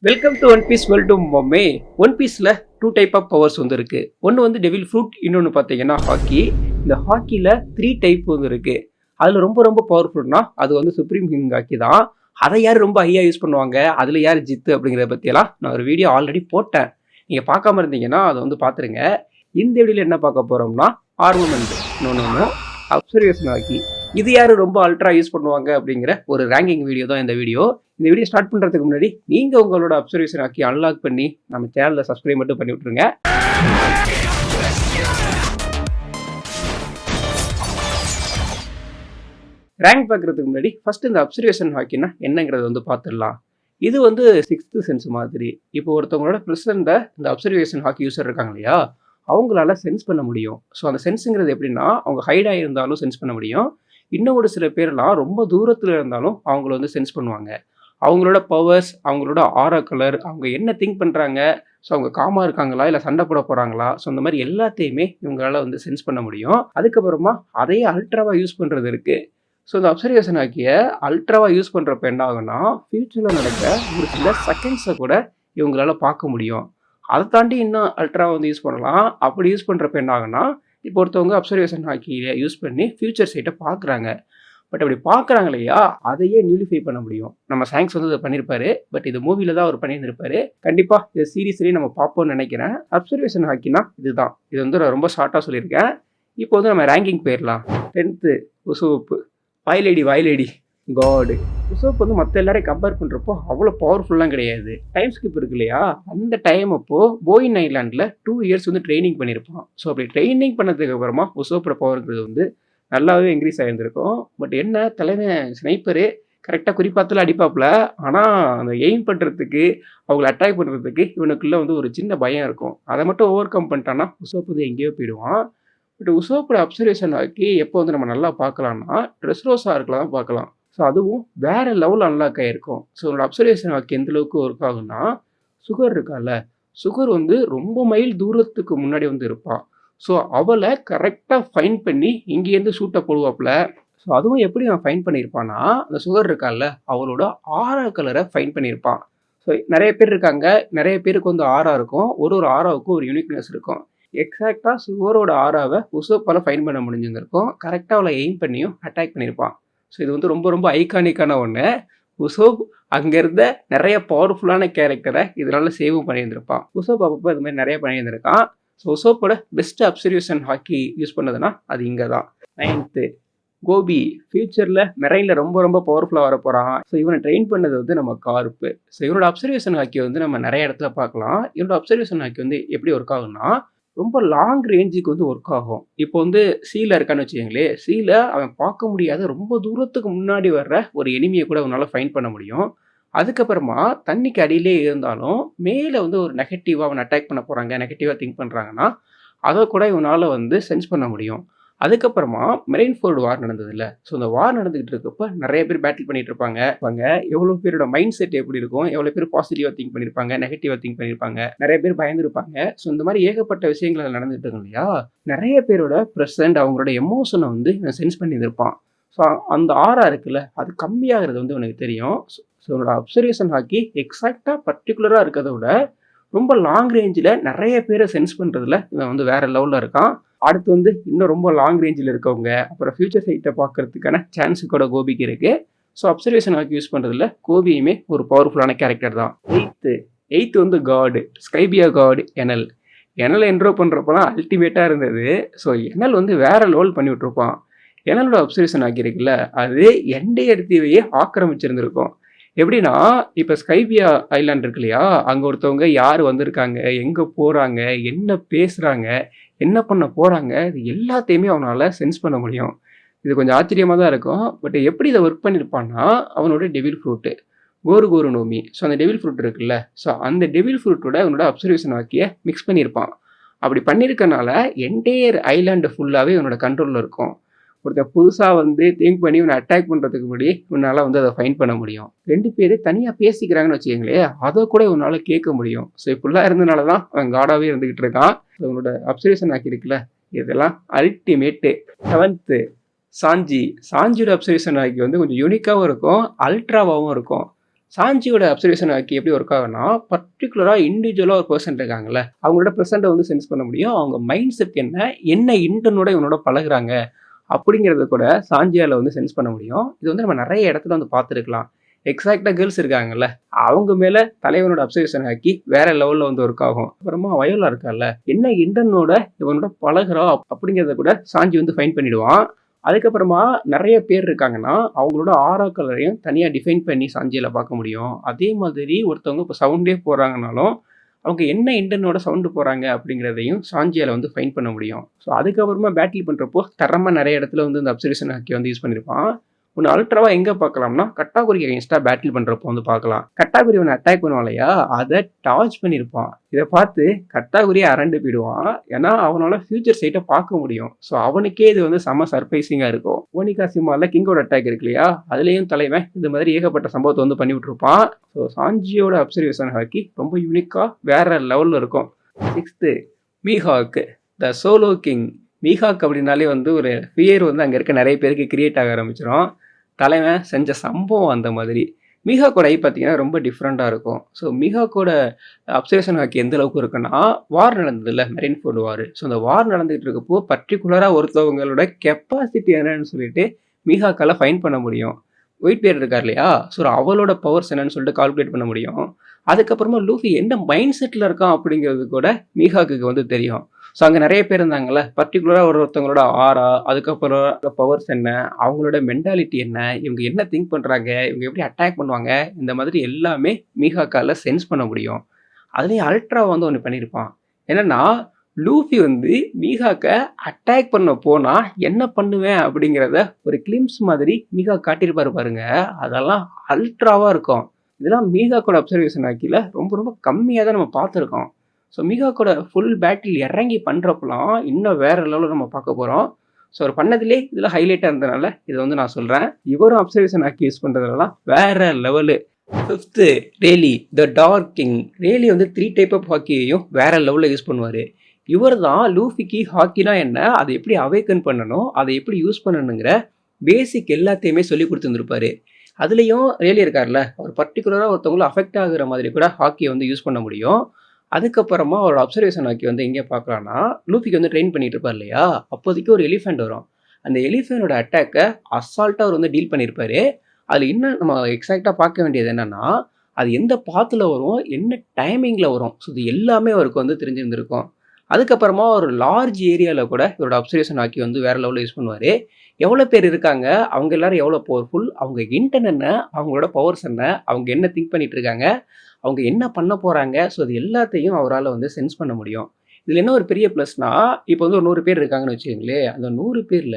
Welcome to one piece world மொம்மே. One பீஸில் two type of powers வந்து இருக்குது. ஒன்று வந்து டெவில் ஃப்ரூட், இன்னொன்று பார்த்தீங்கன்னா ஹாக்கி. இந்த ஹாக்கியில் 3 டைப் வந்து இருக்குது. அதில் ரொம்ப ரொம்ப பவர்ஃபுல்னா அது வந்து சுப்ரீம் கிங் ஹாக்கி தான். அதை யார் ரொம்ப ஹையாக யூஸ் பண்ணுவாங்க, அதில் யார் ஜித்து அப்படிங்கிறத பற்றியெல்லாம் நான் ஒரு வீடியோ ஆல்ரெடி போட்டேன். நீங்கள் பார்க்காம இருந்தீங்கன்னா அதை வந்து பார்த்துருங்க. இந்த வீடியோவில் என்ன பார்க்க போகிறோம்னா ஆர்மமெண்ட், இன்னொன்று அப்சர்வேஷன் ஹாக்கி. இது யார் ரொம்ப அல்ட்ரா யூஸ் பண்ணுவாங்க அப்படிங்கிற ஒரு ரேங்கிங் வீடியோ தான் இந்த வீடியோ. இந்த வீடியோ ஸ்டார்ட் பண்ணுறதுக்கு முன்னாடி நீங்கள் உங்களோட அப்சர்வேஷன் ஆக்கி அன்லாக் பண்ணி நம்ம சேனலில் சப்ஸ்கிரைப் மட்டும் பண்ணி விட்ருங்க. ரேங்க் பார்க்குறதுக்கு முன்னாடி ஃபஸ்ட்டு இந்த அப்சர்வேஷன் ஹாக்கினா என்னங்கிறத வந்து பார்த்துடலாம். இது வந்து 6th சென்ஸ் மாதிரி. இப்போ ஒருத்தவங்களோட ப்ரெசண்ட்டை இந்த அப்சர்வேஷன் ஹாக்கி யூஸர் இருக்காங்க இல்லையா, அவங்களால சென்ஸ் பண்ண முடியும். ஸோ அந்த சென்ஸுங்கிறது எப்படின்னா, அவங்க ஹைடாக இருந்தாலும் சென்ஸ் பண்ண முடியும். இன்னும் ஒரு சில பேர்லாம் ரொம்ப தூரத்தில் இருந்தாலும் அவங்கள வந்து சென்ஸ் பண்ணுவாங்க. அவங்களோட பவர்ஸ், அவங்களோட ஆரா கலர், அவங்க என்ன திங்க் பண்ணுறாங்க, ஸோ அவங்க காமாக இருக்காங்களா இல்லை சண்டை போட போகிறாங்களா, ஸோ அந்த மாதிரி எல்லாத்தையுமே இவங்களால வந்து சென்ஸ் பண்ண முடியும். அதுக்கப்புறமா அதையே அல்ட்ராவாக யூஸ் பண்ணுறது இருக்குது. ஸோ இந்த அப்சர்வேஷன் ஆக்கிய அல்ட்ராவாக யூஸ் பண்ணுறப்ப என்ன ஆகுன்னா, ஃப்யூச்சரில் நடக்க ஒரு சில செகண்ட்ஸை கூட இவங்களால பார்க்க முடியும். அதை தாண்டி இன்னும் அல்ட்ராவை வந்து யூஸ் பண்ணலாம். அப்படி யூஸ் பண்ணுறப்ப என்ன ஆகுன்னா, இப்போ ஒருத்தவங்க அப்சர்வேஷன் ஹாக்கியை யூஸ் பண்ணி ஃப்யூச்சர் சைட்டை பார்க்குறாங்க. பட் அப்படி பார்க்குறாங்க இல்லையா, அதையே நியூலிஃபை பண்ண முடியும். நம்ம சாங்ஸ் வந்து அதை பண்ணியிருப்பாரு. பட் இது மூவியில் தான் அவர் பண்ணியிருந்திருப்பாரு. கண்டிப்பாக இது சீரீஸ்லேயே நம்ம பார்ப்போம்னு நினைக்கிறேன். அப்சர்வேஷன் ஹாக்கினா இதுதான். இது வந்து நான் ரொம்ப ஷார்ட்டாக சொல்லியிருக்கேன். இப்போ வந்து நம்ம ரேங்கிங் போயிடலாம். 10th உசோப்பு, வாயிலேடி காடு. உசோப் வந்து மற்ற எல்லாரையும் கம்பேர் பண்ணுறப்போ அவ்வளோ பவர்ஃபுல்லாக கிடையாது. டைம் ஸ்கிப் இருக்கு இல்லையா, அந்த டைம் அப்போது போயின் ஐலாண்டில் 2 இயர்ஸ் வந்து ட்ரைனிங் பண்ணியிருப்பான். ஸோ அப்படி ட்ரைனிங் பண்ணதுக்கு அப்புறமா உசோப்போட பவர்ங்கிறது வந்து நல்லாவே இன்க்ரீஸ் ஆகியிருந்திருக்கும். பட் என்ன, தலைவன் ஸ்னைப்பரு கரெக்டாக குறிப்பாத்தில் அடிப்பாப்புல. ஆனால் அந்த எய்ம் பண்ணுறதுக்கு, அவங்கள அட்டாக் பண்ணுறதுக்கு இவனுக்குள்ளே வந்து ஒரு சின்ன பயம் இருக்கும். அதை மட்டும் ஓவர் கம் பண்ணிட்டான்னா உசோப் வந்து எங்கேயோ போயிடுவான். பட் உசோப்போட அப்சர்வேஷன் ஆக்கி எப்போ வந்து நம்ம நல்லா பார்க்கலாம்னா, ட்ரெஸ்ரோசா இருக்கலாம் தான் பார்க்கலாம். ஸோ அதுவும் வேறு லெவல் அன்லாக் ஆகிருக்கும். ஸோ உங்களோட அப்சர்வேஷன் ஆக்கி எந்த அளவுக்கு ஒர்க் ஆகுன்னா, சுகர் இருக்கால, சுகர் வந்து ரொம்ப மைல் தூரத்துக்கு முன்னாடி வந்து இருப்பான். ஸோ அவளை கரெக்டாக ஃபைன் பண்ணி இங்கேருந்து ஷூட்டை போடுவாப்புல. ஸோ அதுவும் எப்படி அவன் ஃபைன் பண்ணியிருப்பான்னா, அந்த சுகர் இருக்கால, அவளோட ஆரா கலரை ஃபைன் பண்ணியிருப்பான். ஸோ நிறைய பேர் இருக்காங்க, நிறைய பேருக்கு வந்து ஆரா இருக்கும். ஒரு ஆராவுக்கும் ஒரு யூனிக்னஸ் இருக்கும். எக்ஸாக்டாக சுகரோட ஆராவை உசோப்பால் ஃபைன் பண்ண முடிஞ்சிருந்திருக்கும். கரெக்டாக அவளை எய்ம் பண்ணியும் அட்டாக் பண்ணியிருப்பான். ஸோ இது வந்து ரொம்ப ரொம்ப ஐகானிக்கான ஒன்று. உசோப் அங்கே இருந்த நிறைய பவர்ஃபுல்லான கேரக்டரை இதனால சேவும் பண்ணியிருந்திருப்பான். உசோப் அப்பப்போ இது மாதிரி நிறைய பண்ணியிருந்திருக்கான். ஸோ உசோப்போட பெஸ்ட் அப்சர்வேஷன் ஹாக்கி யூஸ் பண்ணதுன்னா அது இங்கே தான். 9th கோபி, ஃபியூச்சரில் மெரைனில் ரொம்ப ரொம்ப பவர்ஃபுல்லாக வர போகிறான். ஸோ இவனை ட்ரெயின் பண்ணது வந்து நம்ம கார்ப்பு. ஸோ இவனோட அப்சர்வேஷன் ஹாக்கி வந்து நம்ம நிறைய இடத்துல பார்க்கலாம். இவனோட அப்சர்வேஷன் ஹாக்கி வந்து எப்படி ஒர்க் ஆகும்னா, ரொம்ப லாங் ரேஞ்சுக்கு வந்து ஒர்க் ஆகும். இப்போ வந்து சீல இருக்கான்னு வச்சுக்கோங்களேன், சீல அவன் பார்க்க முடியாத ரொம்ப தூரத்துக்கு முன்னாடி வர்ற ஒரு எனிமியை கூட அவனால் ஃபைன் பண்ண முடியும். அதுக்கப்புறமா தண்ணிக்கு அடியிலே இருந்தாலும் மேலே வந்து ஒரு நெகட்டிவாக அவன் அட்டாக் பண்ண போகிறாங்க, நெகட்டிவாக திங்க் பண்ணுறாங்கன்னா அதை கூட இவனால் வந்து சென்ஸ் பண்ண முடியும். அதுக்கப்புறமா மெரைன் ஃபோர்டு வார் நடந்ததில்ல, ஸோ அந்த வார் நடந்துகிட்டு இருக்கப்போ நிறைய பேர் பேட்டில் பண்ணிட்டு இருப்பாங்க. எவ்வளோ பேரோட மைண்ட் செட் எப்படி இருக்கும், எவ்வளோ பேர் பாசிட்டிவாக திங்க் பண்ணியிருப்பாங்க, நெகட்டிவாக திங்க் பண்ணியிருப்பாங்க, நிறைய பேர் பயந்துருப்பாங்க. ஸோ இந்த மாதிரி ஏகப்பட்ட விஷயங்கள் நடந்துகிட்டு இருக்கு இல்லையா, நிறைய பேரோட ப்ரெசன்ட், அவங்களோட எமோஷனை வந்து இவன் சென்ஸ் பண்ணியிருப்பான். ஸோ அந்த ஆரா இருக்குல்ல, அது கம்மியாகிறது வந்து உனக்கு தெரியும். ஸோ என்னோட அப்சர்வேஷன் ஹாக்கி எக்ஸாக்டாக பர்டிகுலராக இருக்கிறத விட ரொம்ப லாங் ரேஞ்சில் நிறைய பேரை சென்ஸ் பண்ணுறதுல இவன் வந்து வேறு லெவலில் இருக்கான். அடுத்து வந்து இன்னும் ரொம்ப லாங் ரேஞ்சில் இருக்கவங்க, அப்புறம் ஃபியூச்சர் சைட்டை பார்க்கறதுக்கான சான்ஸு கூட கோபிக்கு இருக்குது. ஸோ அப்சர்வேஷன் ஹாக்கி யூஸ் பண்ணுறதுல கோபியுமே ஒரு பவர்ஃபுல்லான கேரக்டர் தான். 8th வந்து காடு, ஸ்கைபியா காடு எனல். எனல் என்ட்ரோ பண்ணுறப்பலாம் அல்டிமேட்டாக இருந்தது. ஸோ எனல் வந்து வேறு லெவல் பண்ணி விட்ருப்பான். எனலோட அப்சர்வேஷன் ஹாக்கி இருக்குல்ல, அது என்டையர் தீவையே ஆக்கிரமிச்சிருந்துருக்கும். எப்படின்னா, இப்போ ஸ்கைபியா ஐலாண்ட் இருக்கு இல்லையா, அங்கே ஒருத்தவங்க யார் வந்திருக்காங்க, எங்கே போகிறாங்க, என்ன பேசுகிறாங்க, என்ன பண்ண போகிறாங்க, இது எல்லாத்தையுமே அவனால் சென்ஸ் பண்ண முடியும். இது கொஞ்சம் ஆச்சரியமாக தான் இருக்கும். பட் எப்படி இதை ஒர்க் பண்ணியிருப்பான்னா, அவனோட டெவில் ஃப்ரூட்டு கோரு நோமி. ஸோ அந்த டெவில் ஃப்ரூட் இருக்குல்ல, ஸோ அந்த டெவில் ஃப்ரூட்டோட அவனோட அப்சர்வேஷன் ஹாக்கியை மிக்ஸ் பண்ணியிருப்பான். அப்படி பண்ணியிருக்கனால என்டையர் ஐலாண்டு ஃபுல்லாகவே இவனோட கண்ட்ரோலில் இருக்கும். ஒருத்தர் புதுசாக வந்து திங்க் பண்ணி இவனை அட்டாக் பண்ணுறதுக்கு முன்னாடி இவனால் வந்து அதை ஃபைன் பண்ண முடியும். 2 பேர் தனியாக பேசிக்கிறாங்கன்னு வச்சுக்கோங்களேன், அதை கூட இவனால் கேட்க முடியும். ஸோ இப்படிலாம் இருந்தனால தான் அவன் காடாகவே இருந்துக்கிட்டு இருக்கான். ஸோ இவனோட அப்சர்வேஷன் ஆக்கி இருக்குல்ல, இதெல்லாம் அல்டிமேட்டு. 7th சாஞ்சியோட அப்சர்வேஷன் ஆக்கி வந்து கொஞ்சம் யூனிக்காகவும் இருக்கும், அல்ட்ராவாகவும் இருக்கும். சாஞ்சியோட அப்சர்வேஷன் ஹாக்கி எப்படி ஒர்க் ஆகும்னா, பர்ட்டிகுலரா இண்டிவிஜுவலா ஒரு பெர்சன் இருக்காங்கல்ல, அவங்களோட பிரசன்ட்ட வந்து சென்ஸ் பண்ண முடியும். அவங்க மைண்ட் செட் என்ன, என்ன இன்டென்னோட இவனோட பழகுறாங்க அப்படிங்கிறத கூட சாஞ்சியால வந்து சென்ஸ் பண்ண முடியும். இது வந்து நம்ம நெறைய இடத்துல வந்து பார்த்துருக்கலாம். எக்ஸாக்ட்டா கேர்ல்ஸ் இருக்காங்கல்ல, அவங்க மேல தலைவனோட அப்சர்வேஷன் ஹாக்கி வேற லெவல்ல வந்து ஒர்க் ஆகும். அப்புறமா வயோலா இருக்கால்ல, என்ன இன்டென்னோட இவனோட பழகுறா அப்படிங்கிறத கூட சாஞ்சி வந்து ஃபைண்ட் பண்ணிடுவான். அதுக்கப்புறமா நெறைய பேர் இருக்காங்கன்னா, அவங்களோட ஆரா கலரையும் தனியா டிஃபைன் பண்ணி சாஞ்சியில பார்க்க முடியும். அதே மாதிரி ஒருத்தவங்க இப்போ சவுண்டே போடுறாங்கனாலும், அவங்க என்ன இன்டென்னோட சவுண்ட் போடுறாங்க அப்படிங்கிறதையும் சாஞ்சியால வந்து ஃபைண்ட் பண்ண முடியும். ஸோ அதுக்கப்புறமா பேட்டில் பண்றப்போ தரமா நெறைய இடத்துல வந்து இந்த அப்சர்வேஷன் ஹாக்கி வந்து யூஸ் பண்ணியிருப்பான். ஒண்ணு அல்ட்ராவா எங்க பார்க்கலாம்னா, கட்டாகுரிக்கு அகைன்ஸ்டா பேட்டில் பண்றப்போ வந்து பார்க்கலாம். கட்டாகுரி இவன அட்டாக் பண்ணுவான் இல்லையா, அத டார்ச் பண்ணியிருப்பான். இத பார்த்து கட்டாகுரியே அரண்டு போயிடுவான். ஏன்னா, அவனால ஃபியூச்சர் சைட்ட பார்க்க முடியும். ஸோ அவனுக்கே இது வந்து செம்ம சர்ப்ரைசிங்கா இருக்கும். ஓனிகாசிமால கிங்கோட அட்டாக் இருக்கு இல்லையா, அதுலயும் தலைவன் இந்த மாதிரி ஏகப்பட்ட சம்பவத்த வந்து பண்ணி விட்டுருப்பான். ஸோ சாஞ்சியோட அப்சர்வேஷன் ஹாக்கி ரொம்ப யூனிக்கா வேற லெவல்ல இருக்கும். 6th மீஹாக் த சோலோ கிங். மீஹாக் அப்படின்னாலே வந்து ஒரு ஃபியர் வந்து அங்க இருக்க நெறைய பேருக்கு கிரியேட் ஆக ஆரம்பிச்சுரும். தலைவன் செஞ்ச சம்பவம் அந்த மாதிரி. மீஹாக்கோட ஐ பார்த்தீங்கன்னா ரொம்ப டிஃப்ரெண்ட்டா இருக்கும். ஸோ மீஹாக்கோட அப்சர்வேஷன் ஹாக்கி எந்த அளவுக்கு இருக்குன்னா, வார் நடந்ததுல்ல மெரின்ஃபோர்ட் வார். ஸோ அந்த வார் நடந்துட்டு இருக்கப்போ பர்ட்டிகுலரா ஒருத்தவங்களோட கெப்பாசிட்டி என்னன்னு சொல்லிட்டு மீஹாக்கால ஃபைண்ட் பண்ண முடியும். ஒயிட் பியர்ட் இருக்கார் இல்லையா? ஸோ அவளோட பவர்ஸ் என்னன்னு சொல்லிட்டு கால்குலேட் பண்ண முடியும். அதுக்கப்புறமா லூஃபி என்ன மைண்ட் செட்ல இருக்கான் அப்படிங்கிறது கூட மீஹாக்குக்கு வந்து தெரியும். ஸோ அங்க நெறைய பேர் இருந்தாங்கல்ல, பர்ட்டிகுலரா ஒருத்தவங்களோட ஆரா, அதுக்கப்புறம் பவர்ஸ் என்ன, அவங்களோட மென்டாலிட்டி என்ன, இவங்க என்ன திங்க் பண்றாங்க, இவங்க எப்படி அட்டாக் பண்ணுவாங்க, இந்த மாதிரி எல்லாமே மீஹாக்கால சென்ஸ் பண்ண முடியும். அதுலயும் அல்ட்ரா வந்து ஒண்ணு பண்ணியிருப்பான். என்னன்னா, லூஃபி வந்து மீஹாக்க அட்டாக் பண்ண போனா என்ன பண்ணுவேன் அப்படிங்கிறத ஒரு கிளிம்ஸ் மாதிரி மீஹாக் காட்டியிருப்பாரு பாருங்க. அதெல்லாம் அல்ட்ராவா இருக்கும். இதெல்லாம் மீஹாக்கோட அப்சர்வேஷன் ஹாக்கில ரொம்ப ரொம்ப கம்மியா தான் நம்ம பார்த்துருக்கோம். ஸோ மீஹாக்கோட ஃபுல் பேட்டில் இறங்கி பண்றப்பலாம் இன்னும் வேற லெவல்ல நம்ம பார்க்க போறோம். ஸோ அவர் பண்ணதிலே இதில ஹைலைட்டா இருந்தனால இத வந்து நான் சொல்றேன். இவரும் அப்சர்வேஷன் ஹாக்கி யூஸ் பண்றதெல்லாம் வேற level. 5th rally the dark king. Rally வந்து 3 டைப் ஆஃப் ஹாக்கியையும் வேற லெவல்ல யூஸ் பண்ணுவாரு. இவர் தான் லூஃபிக்கு ஹாக்கினா என்ன, அதை எப்படி அவேக்கன் பண்ணணும், அதை எப்படி யூஸ் பண்ணணுங்கிற பேசிக் எல்லாத்தையுமே சொல்லிக் குடுத்துருந்திருப்பாரு. அதுலயும் ரேலி இருக்கார்ல, அவர் பர்ட்டிகுலரா ஒருத்தவங்கள அஃபெக்ட் ஆகுற மாதிரி கூட ஹாக்கிய வந்து யூஸ் பண்ண முடியும். அதுக்கப்புறமா அவரோட அப்சர்வேஷன் ஹாக்கி வந்து எங்கே பார்க்கலாம்னா, லூஃபிக்கு வந்து ட்ரெயின் பண்ணிட்டு இருப்பார் இல்லையா, அப்போதைக்கு ஒரு எலிஃபென்ட் வரும். அந்த எலிஃபென்ட்டோட அட்டாக்க அசால்ட்டா அவர் வந்து டீல் பண்ணியிருப்பாரு. அதுல இன்னும் நம்ம எக்ஸாக்ட்டா பார்க்க வேண்டியது என்னன்னா, அது எந்த பாத்துல வரும், என்ன டைமிங்ல வரும். ஸோ இது எல்லாமே அவருக்கு வந்து தெரிஞ்சிருந்திருக்கும். அதுக்கப்புறமா ஒரு லார்ஜ் ஏரியால கூட இவரோட அப்சர்வேஷன் ஹாக்கி வந்து வேற லெவல்ல யூஸ் பண்ணுவாரு. எவ்வளோ பேர் இருக்காங்க, அவங்க எல்லாரும் எவ்வளோ பவர்ஃபுல், அவங்க இன்டென்ட் என்ன, அவங்களோட பவர்ஸ் என்ன, அவங்க என்ன திங்க் பண்ணிட்டு இருக்காங்க, அவங்க என்ன பண்ண போறாங்க. ஸோ அது எல்லாத்தையும் அவரால வந்து சென்ஸ் பண்ண முடியும். இதுல என்ன ஒரு பெரிய ப்ளஸ்னா, இப்போ வந்து ஒரு 100 பேர் இருக்காங்கன்னு வச்சுக்கங்களேன். அந்த 100 பேர்ல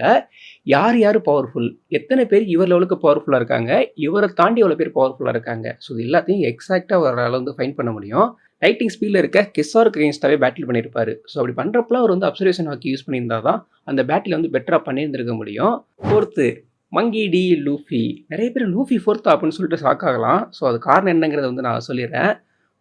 யார் யார் பவர்ஃபுல், எத்தனை பேர் இவர் லெவலுக்கு பவர்ஃபுல்லா இருக்காங்க, இவர தாண்டி எவ்வளோ பேர் பவர்ஃபுல்லா இருக்காங்க. ஸோ இது எல்லாத்தையும் எக்ஸாக்ட்டா அவரால வந்து ஃபைண்ட் பண்ண முடியும். லைட்டிங் ஸ்பீட்ல இருக்க கிஸ்ஸாருக்கு அகைன்ஸ்டாவே பேட்டில் பண்ணியிருப்பாரு. ஸோ அப்படி பண்றப்பலாம் அவர் வந்து அப்சர்வேஷன் ஹாக்கி யூஸ் பண்ணியிருந்தா தான் அந்த பேட்டில வந்து பெட்டரா பண்ணியிருந்திருக்க முடியும். 4th மங்கி டி லூஃபி. நெறைய பேர் லூஃபி 4த் அப்படின்னு சொல்லிட்டு ஷாக் ஆகலாம். ஸோ அது காரணம் என்னங்கிறத வந்து நான் சொல்லிடுறேன்.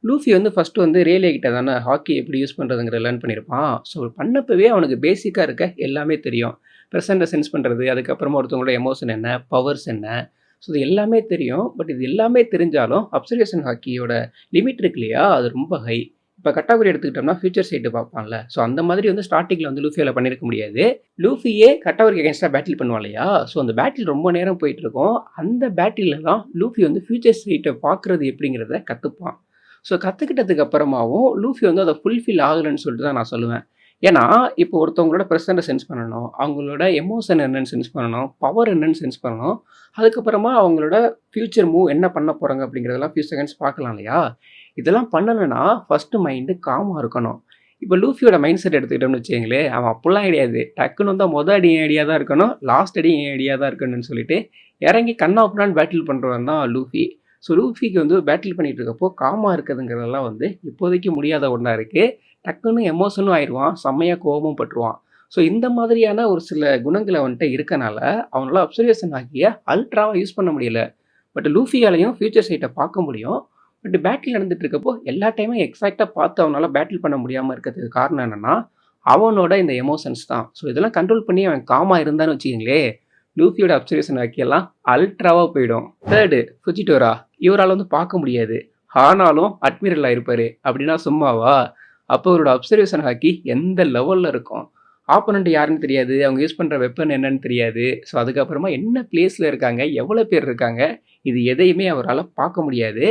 லூஃபி வந்து ஃபர்ஸ்ட் வந்து ரேலே கிட்ட தானே ஹாக்கி எப்படி யூஸ் பண்றதுங்கிறத லேர்ன் பண்ணியிருப்பான். ஸோ பண்ணப்பவே அவனுக்கு பேசிக்கா இருக்க எல்லாமே தெரியும். பிரசன்ட்ட சென்ஸ் பண்றது, அதுக்கப்புறமா ஒருத்தவங்களோட எமோஷன் என்ன, பவர்ஸ் என்ன, ஸோ இது எல்லாமே தெரியும். பட் இது எல்லாமே தெரிஞ்சாலும் அப்சர்வேஷன் ஹாக்கியோட லிமிட் இருக்கு இல்லையா, அது ரொம்ப ஹை. இப்போ கட்டாகுரி எடுத்துக்கிட்டோம்னா ஃபியூச்சர் சைட் பார்ப்பான்ல. ஸோ அந்த மாதிரி வந்து ஸ்டார்டிங்ல வந்து லூஃபியால பண்ணியிருக்க முடியாது. லூஃபியே கட்டாகுரிக்கு அகைன்ஸ்டா பேட்டில் பண்ணுவான் இல்லையா, ஸோ அந்த பேட்டில் ரொம்ப நேரம் போயிட்டு இருக்கும். அந்த பேட்டில்ல தான் லூஃபி வந்து ஃபியூச்சர் சைட்டை பார்க்கறது எப்படிங்கிறத கத்துப்பான். ஸோ கத்துக்கிட்டதுக்கு அப்புறமாவும் லூஃபி வந்து அதை ஃபுல்ஃபில் ஆகலைன்னு சொல்லிட்டு தான் நான் சொல்லுவேன். ஏன்னா, இப்போ ஒருத்தவங்களோட பிரசன்ட்ட சென்ஸ் பண்ணணும். அவங்களோட எமோஷன் என்னன்னு சென்ஸ் பண்ணணும். பவர் என்னன்னு சென்ஸ் பண்ணணும். அதுக்கப்புறமா அவங்களோட ஃபியூச்சர் மூவ் என்ன பண்ண போறாங்க அப்படிங்கிறதெல்லாம் ஃபியூ செகண்ட்ஸ் பார்க்கலாம் இல்லையா? இதெல்லாம் பண்ணணும்னா ஃபர்ஸ்ட் மைண்டு காமா இருக்கணும். இப்போ லூஃபியோட மைண்ட் செட் எடுத்துக்கிட்டோம்னு வச்சுக்கங்களேன், அவன் அப்படிலாம் கிடையாது. டக்குன்னு வந்தா மொத அடி என் அடியா தான் இருக்கணும். லாஸ்ட் அடி என் அடியா தான் இருக்கணும்னு சொல்லிட்டு இறங்கி கன்னா பின்னான்னு பேட்டில் பண்றவன் தான் லூஃபி. ஸோ லூஃபிக்கு வந்து பேட்டில் பண்ணிட்டு இருக்கப்போ காமா இருக்கிறதுங்கிறதெல்லாம் வந்து இப்போதைக்கு முடியாத ஒண்ணா இருக்கு. டக்குன்னு எமோஷனும் ஆயிருவான். செம்மையா கோவமும் பட்டுருவான். ஸோ இந்த மாதிரியான ஒரு சில குணங்கள் அவன்ட்ட இருக்கனால, அவனால அப்சர்வேஷன் ஆகிய அல்ட்ராவா யூஸ் பண்ண முடியல. பட் லூஃபியாலயும் ஃபியூச்சர் சைட்ட பார்க்க முடியும். பட் பேட்டில் நடந்துட்டு இருக்கப்போ எல்லா டைமும் எக்ஸாக்ட்டா பார்த்து அவனால பேட்டில் பண்ண முடியாம இருக்கிறதுக்கு காரணம் என்னன்னா, அவனோட இந்த எமோஷன்ஸ் தான். ஸோ இதெல்லாம் கண்ட்ரோல் பண்ணி அவன் காமா இருந்தான்னு வச்சுக்கங்களேன், லூஃபியோட அப்சர்வேஷன் ஹாக்கியெல்லாம் அல்ட்ராவாக போயிடும். தேர்டு ஃபுஜிடோரா. இவரால் வந்து பார்க்க முடியாது, ஆனாலும் அட்மிரலாக இருப்பார். அப்படின்னா சும்மாவா? அப்போ அவரோட அப்சர்வேஷன் ஹாக்கி எந்த லெவலில் இருக்கும்? ஆப்போனண்ட் யாருன்னு தெரியாது, அவங்க யூஸ் பண்ணுற வெப்பன் என்னன்னு தெரியாது. ஸோ அதுக்கப்புறமா என்ன பிளேஸில் இருக்காங்க, எவ்வளோ பேர் இருக்காங்க, இது எதையுமே அவரால் பார்க்க முடியாது.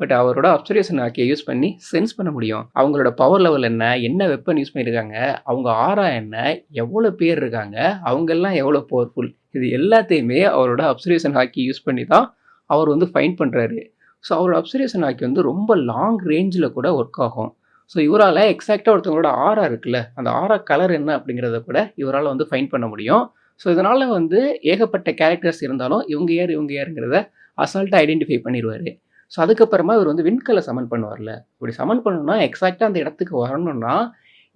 பட் அவரோட அப்சர்வேஷன் ஹாக்கியை யூஸ் பண்ணி சென்ஸ் பண்ண முடியும். அவங்களோட பவர் லெவல் என்ன, என்ன வெப்பன் யூஸ் பண்ணியிருக்காங்க, அவங்க ஆரா என்ன, எவ்வளோ பேர் இருக்காங்க, அவங்கெல்லாம் எவ்வளோ பவர்ஃபுல், இது எல்லாத்தையுமே அவரோட அப்சர்வேஷன் ஹாக்கி யூஸ் பண்ணி தான் அவர் வந்து ஃபைண்ட் பண்ணுறாரு. ஸோ அவரோட அப்சர்வேஷன் ஹாக்கி வந்து ரொம்ப லாங் ரேஞ்சில் கூட ஒர்க் ஆகும். ஸோ இவரால் எக்ஸாக்டாக ஒருத்தவங்களோட ஆரா இருக்குல்ல, அந்த ஆரா கலர் என்ன அப்படிங்கிறத கூட இவரால் வந்து ஃபைண்ட் பண்ண முடியும். ஸோ இதனால் வந்து ஏகப்பட்ட கேரக்டர்ஸ் இருந்தாலும் இவங்க யாருங்கிறத அசால்ட்டாக ஐடென்டிஃபை பண்ணிடுவார். ஸோ அதுக்கப்புறமா இவர் வந்து விண்கலை சமன் பண்ணுவார்ல, இப்படி சமன் பண்ணணும்னா எக்ஸாக்டாக அந்த இடத்துக்கு வரணும்னா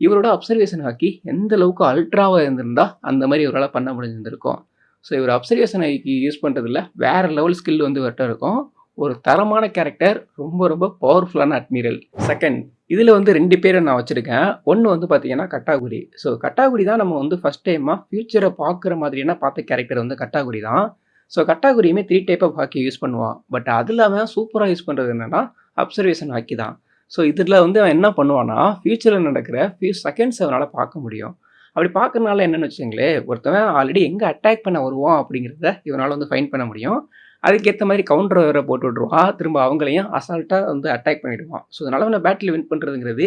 இவரோட அப்சர்வேஷன் ஹாக்கி எந்த அளவுக்கு அல்ட்ராவாக இருந்திருந்தால் அந்த மாதிரி இவரால் பண்ண முடிஞ்சிருக்கும். ஸோ இவர் அப்சர்வேஷன் ஹாக்கி யூஸ் பண்ணுறதுல வேறு லெவல் ஸ்கில் வந்து இவர்கிட்ட இருக்கும். ஒரு தரமான கேரக்டர், ரொம்ப ரொம்ப பவர்ஃபுல்லான அட்மிரல். செகண்ட், இதில் வந்து 2 பேரை நான் வச்சுருக்கேன். ஒன்று வந்து பார்த்தீங்கன்னா கட்டாகுடி. ஸோ கட்டாகுடி தான் நம்ம வந்து ஃபஸ்ட் டைமாக ஃப்யூச்சரை பார்க்குற மாதிரியான பார்த்த கேரக்டர் வந்து கட்டாகுடி தான். ஸோ கட்டாகுடியுமே 3 டைப் ஆஃப் ஹாக்கி யூஸ் பண்ணுவான். பட் அது இல்லாமல் சூப்பராக யூஸ் பண்ணுறது என்னென்னா அப்சர்வேஷன் ஹாக்கி தான். ஸோ இதில் வந்து அவன் என்ன பண்ணுவான்னா, ஃப்யூச்சரில் நடக்கிற ஃபியூ செகண்ட்ஸ் அவனால் பார்க்க முடியும். அப்படி பார்க்கறனால என்னென்னு வச்சுங்களேன், ஒருத்தவன் ஆல்ரெடி எங்கே அட்டாக் பண்ண வருவான் அப்படிங்கிறத இவனால் வந்து ஃபைண்ட் பண்ண முடியும். அதுக்கேற்ற மாதிரி கவுண்டர் வேறு போட்டு விட்ருவான், திரும்ப அவங்களையும் அசால்ட்டாக வந்து அட்டாக் பண்ணிவிடுவான். ஸோ அதனால் அவனை பேட்டில் வின் பண்ணுறதுங்கிறது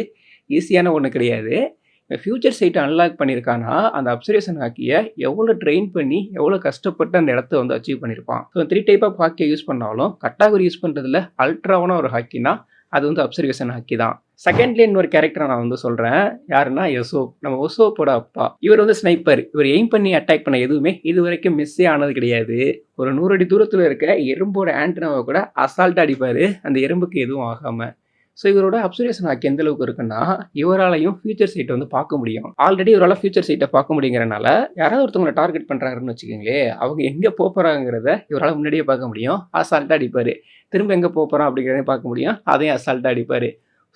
ஈஸியான ஒன்று கிடையாது. ஃப்யூச்சர் சைட்டை அன்லாக் பண்ணியிருக்கானா அந்த அப்சர்வேஷன் ஹாக்கியை எவ்வளோ ட்ரெயின் பண்ணி எவ்வளோ கஷ்டப்பட்டு அந்த இடத்த வந்து அச்சீவ் பண்ணியிருப்பான். ஸோ 3 டைப் ஆஃப் ஹாக்கியை யூஸ் பண்ணாலும் கட்டாகுரி யூஸ் பண்ணுறதுல அல்ட்ராவான ஒரு ஹாக்கினா அது வந்து அப்சர்வேஷன் ஹாக்கி தான். செகண்ட்லி இன்னொரு கேரக்டரை நான் வந்து சொல்கிறேன். யாருன்னா யசோப், நம்ம ஒசோப்போட அப்பா. இவர் வந்து ஸ்னைப்பர். இவர் எய்ம் பண்ணி அட்டாக் பண்ண எதுவுமே இது வரைக்கும் மிஸ்ஸே ஆனது கிடையாது. ஒரு 100 அடி தூரத்தில் இருக்க எறும்போட ஆண்டனாவை கூட அசால்ட்டாக அடிப்பார், அந்த எறும்புக்கு எதுவும் ஆகாமல். ஸோ இவரோட அப்சர்வேஷன் ஹாக்கி எந்த அளவுக்கு இருக்குன்னா, இவராலையும் ஃபியூச்சர் சைட்டை வந்து பார்க்க முடியும். ஆல்ரெடி இவரால் ஃபியூச்சர் சைட்டை பார்க்க முடியுங்கிறனால யாராவது ஒருத்தவங்களை டார்கெட் பண்ணுறாருன்னு வச்சுக்கோங்களேன், அவங்க எங்கே போகிறாங்கிறத இவரால் முன்னாடியே பார்க்க முடியும், அசால்ட்டாக அடிப்பார். திரும்ப எங்கே போகிறான் அப்படிங்கிறதையும் பார்க்க முடியும், அதையும் அசால்ட்டாக அடிப்பார்.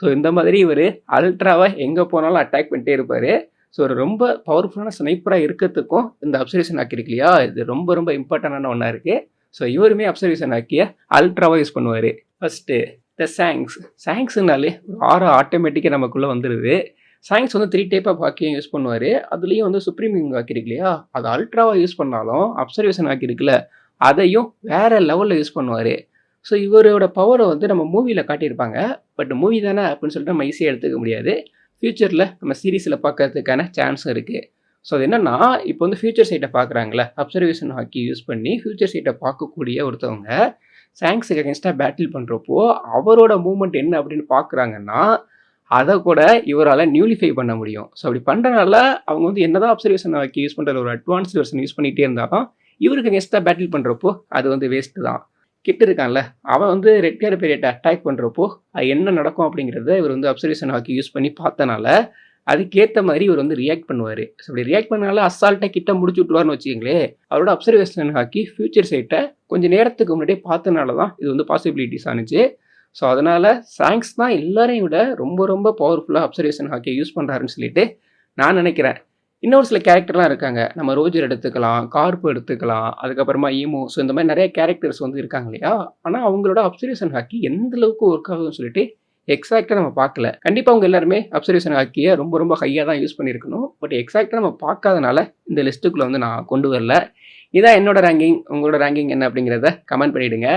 ஸோ இந்த மாதிரி இவர் அல்ட்ராவாக எங்கே போனாலும் அட்டாக் பண்ணிட்டே இருப்பார். ஸோ ஒரு ரொம்ப பவர்ஃபுல்லான ஸ்னைப்பராக இருக்கிறதுக்கும் இந்த அப்சர்வேஷன் ஹாக்கி இருக்கு இல்லையா, இது ரொம்ப ரொம்ப இம்பார்ட்டண்டான ஒன்றா இருக்குது. ஸோ இவருமே அப்சர்வேஷன் ஹாக்கியை அல்ட்ராவாக யூஸ் பண்ணுவார். ஃபஸ்ட்டு இந்த சாங்ஸ்னாலே ஆரா ஆட்டோமேட்டிக்காக நமக்குள்ளே வந்துடுது. சாங்ஸ் வந்து 3 டைப் ஆஃப் ஹாக்கியும் யூஸ் பண்ணுவார். அதுலேயும் வந்து சுப்ரீம் கிங் ஹாக்கி இருக்கு இல்லையா, அது அல்ட்ராவாக யூஸ் பண்ணாலும் அப்சர்வேஷன் ஹாக்கி இருக்குல்ல, அதையும் வேறு லெவலில் யூஸ் பண்ணுவார். ஸோ இவரோட பவரை வந்து நம்ம மூவியில் காட்டியிருப்பாங்க. பட் மூவி தானே அப்படின்னு சொல்லிட்டு நம்ம ஈஸியாக எடுத்துக்க முடியாது. ஃப்யூச்சரில் நம்ம சீரீஸில் பார்க்கறதுக்கான சான்ஸும் இருக்குது. ஸோ அது என்னென்னா, இப்போ வந்து ஃப்யூச்சர் சைட்டை பார்க்குறாங்களே, அப்சர்வேஷன் ஹாக்கி யூஸ் பண்ணி ஃப்யூச்சர் சைட்டை பார்க்கக்கூடிய ஒருத்தவங்க சாங்ஸுக்கு அகேன்ஸ்டாக பேட்டில் பண்ணுறப்போ அவரோட மூவ்மெண்ட் என்ன அப்படின்னு பார்க்குறாங்கன்னா, அதை கூட இவரால் நியூலிஃபை பண்ண முடியும். ஸோ அப்படி பண்ணுறனால அவங்க வந்து என்னதான் அப்சர்வேஷன் ஹாக்கி யூஸ் பண்ணுற ஒரு அட்வான்ஸ்டு வெர்ஷன் யூஸ் பண்ணிகிட்டே இருந்தாலும் இவருக்கு அகேன்ஸ்டாக பேட்டில் பண்ணுறப்போ அது வந்து வேஸ்ட்டு தான். கிட்ட இருக்கான்ல, அவன் வந்து ரெட் கேரபேரியட்டை அட்டாக் பண்ணுறப்போ அது என்ன நடக்கும் அப்படிங்கிறத இவர் வந்து அப்சர்வேஷன் ஹாக்கி யூஸ் பண்ணி பார்த்தனால அதுக்கேற்ற மாதிரி இவர் வந்து ரியாக்ட் பண்ணுவார். ஸோ அப்படி ரியாக்ட் பண்ணனால அசால்ட்டாக கிட்ட முடிச்சு விட்டுருவார்னு வச்சுக்கங்களேன். அவரோட அப்சர்வேஷன் ஹாக்கி ஃபியூச்சர் சைட்டை கொஞ்சம் நேரத்துக்கு முன்னாடியே பார்த்தனால தான் இது வந்து பாசிபிலிட்டிஸ் ஆனிச்சு. ஸோ அதனால் சாங்ஸ் தான் எல்லாரையும் விட ரொம்ப ரொம்ப பவர்ஃபுல்லாக அப்சர்வேஷன் ஹாக்கியை யூஸ் பண்ணுறாருன்னு சொல்லிட்டு நான் நினைக்கிறேன். இன்னொரு சில கேரக்டர்லாம் இருக்காங்க. நம்ம ரோஜர் எடுத்துக்கலாம், கார்ப்பு எடுத்துக்கலாம், அதுக்கப்புறமா ஈமோ. ஸோ இந்த மாதிரி நிறைய கேரக்டர்ஸ் வந்து இருக்காங்க இல்லையா. ஆனால் அவங்களோட அப்சர்வேஷன் ஹாக்கி எந்த அளவுக்கு ஒர்க் ஆகுதுன்னு சொல்லிட்டு எக்ஸாக்டாக நம்ம பார்க்கல. கண்டிப்பாக அவங்க எல்லாருமே அப்சர்வேஷன் ஹாக்கியை ரொம்ப ரொம்ப ஹையாக தான் யூஸ் பண்ணியிருக்கணும். பட் எக்ஸாக்டாக நம்ம பார்க்காதனால இந்த லிஸ்ட்டுக்குள்ளே வந்து நான் கொண்டு வரல. இதான் என்னோட ரேங்கிங். உங்களோட ரேங்கிங் என்ன அப்படிங்கிறத கமெண்ட் பண்ணிவிடுங்க.